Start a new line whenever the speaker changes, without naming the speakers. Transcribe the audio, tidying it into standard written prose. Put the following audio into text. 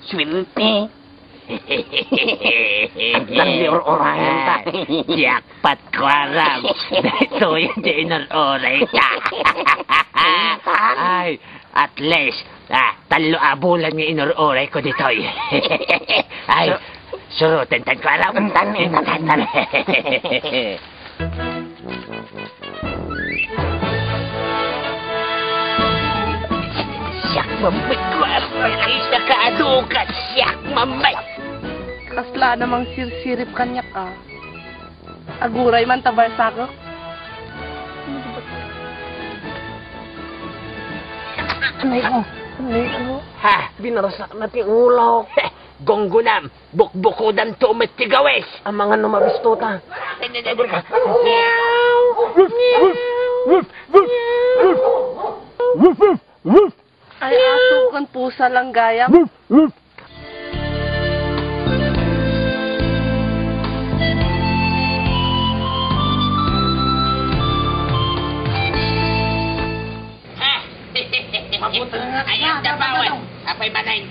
swerte.
Ang lior-orayan ta.
Jackpot ko alam. Dito yung dinor-oray ta. Ay, at least, talo abulan yung inor-oray ko dito. Ay, surutin tan ko alam.
Tan.
Siyak mamay ko alam. Ay, nakaadukat. Siyak mamay.
Kasla namang sirsirip kanya ka. Aguray man tabar sako. Ano?
Ha, binarasak natin ulaw.
Gonggunam, bukbukudan to umitigawes.
Ang mga numabistota.
Ay aso kan pusa lang gayam.
Ayam dabawan. Apay manain.